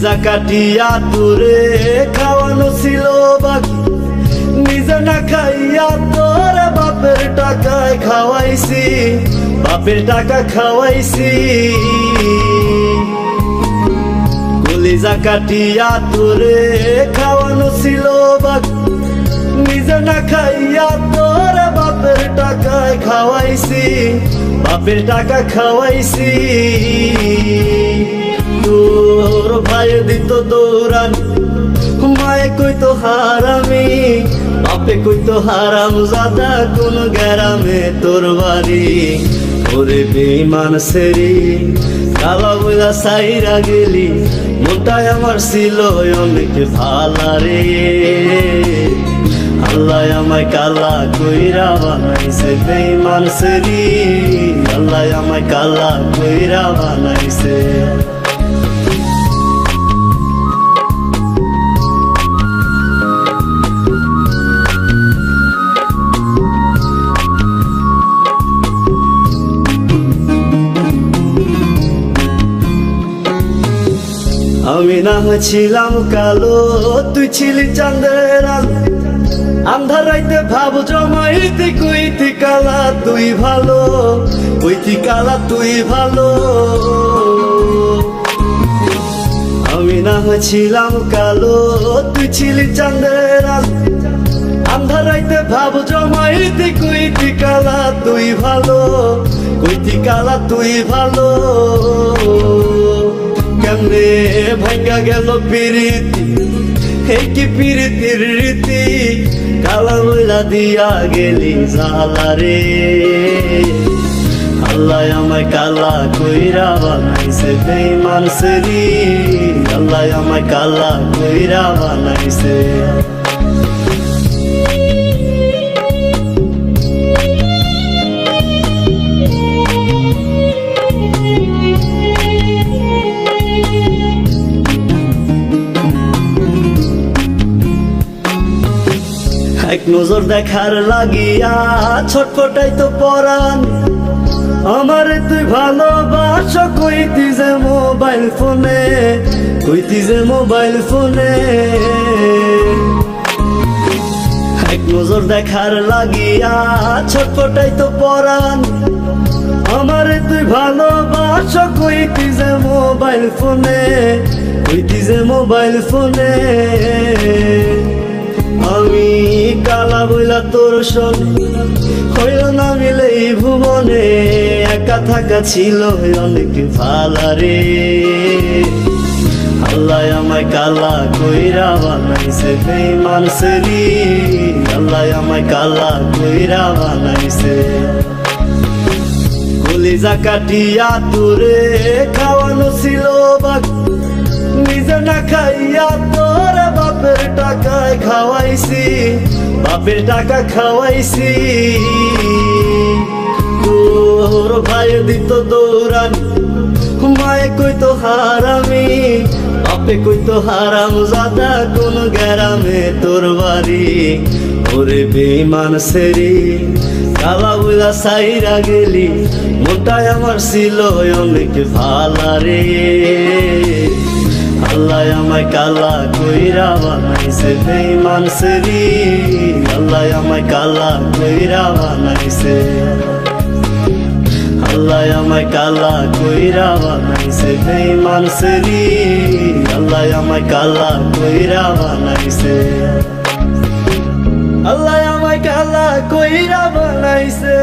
কলিজা কাটিয়া তোরে খাওয়ানো ছিল বাকি, নিজে না খাইয়া তোরে বাপের টাকায় খাওয়াইছি, বাপের টাকা খাওয়াইছি। কলিজা কাটিয়া তোরে খাওয়ানো ছিল বাকি, নিজে না খাইয়া তোরে বাপের টাকায় খাওয়াইছি, বাপের টাকা খাওয়াইছি। তোর ভাই দিত দৌড়ানি, মায়ে কইতো হারামি, বাপে কইতো হারাম জাদা, কোন গ্রামে তোর বাড়ি। ওরে বেঈমান সেরি কালা বইলা সাইরা গেলি, মনটাই আমার ছিল অনেক ভালা রে। আল্লাহ আমায় কালা কইরা বানাইছে বেঈমান সেরি, আল্লাহ আমায় কালা কইরা বানাইছে। আমি না ছিলাম কালো, তুই ছিলি চাঁদের আলো, আন্ধার রাইতে ভাব জমাইতে কইতি কালা তুই ভালো, কইতি কালা তুই ভালো। আমি না ছিলাম কালো, তুই ছিলি চাঁদের আলো, আন্ধার রাইতে ভাব জমাইতে কইতি কালা তুই ভালো, কইতি কালা তুই ভালো। কেমনে ভাঙ্গা গেল প্রীতি, এই কি প্রীতির রীতি, কালা বইলা দিয়া গেলি জালা রে। আল্লাহ আমায় কালা কইরা বানাইছে বেঈমান সেরি, আল্লাহ আমায় কালা কইরা বানাইছে। এক নজর দেখার লাগিয়া ছটফটাই তো পরাণ, আমারে তুই ভালোবাস কইতি যে মোবাইল ফোনে, কইতি যে মোবাইল ফোনে। এক নজর দেখার লাগিয়া ছটফটাই তো পরাণ, আমারে তুই ভালোবাস কইতি যে মোবাইল ফোনে, কইতি যে মোবাইল ফোনে। আমি কালা বইলা তোর সনে হইল না মিলে এই ভুবনে, একা থাকা ছিল অনেক ভালা রে। আল্লাহ আমায় কালা কইরা বানাইছে বেঈমান সেরি, আল্লাহ আমায় কালা কইরা বানাইছে। কলিজা কাটিয়া তোরে খাওয়ানো ছিল বাকি, নিজে না খাইয়া তোরে বাপের টাকায় খাওয়াইছি, বাপের টাকা খাওয়াইছি। তোর ভাই দিত দৌড়ানি, মায়ে কইতো হারামি, বাপে কইতো হারাম জাদা, কোন গ্রামে তোর বাড়ি। ওরে বেঈমান সেরি কালা বইলা সাইরা গেলি, মনটাই আমার ছিল অনেক ভালা রে। আল্লাহ আমায় কালা কইরা বানাইছে বেঈমান সেরি, আল্লাহ আমায় কালা কইরা বানাইছে। আল্লাহ আমায় কালা কইরা বানাইছে বেঈমান সেরি, আল্লাহ আমায় কালা কইরা বানাইছে। আল্লাহ আমায় কালা কইরা বানাইছে।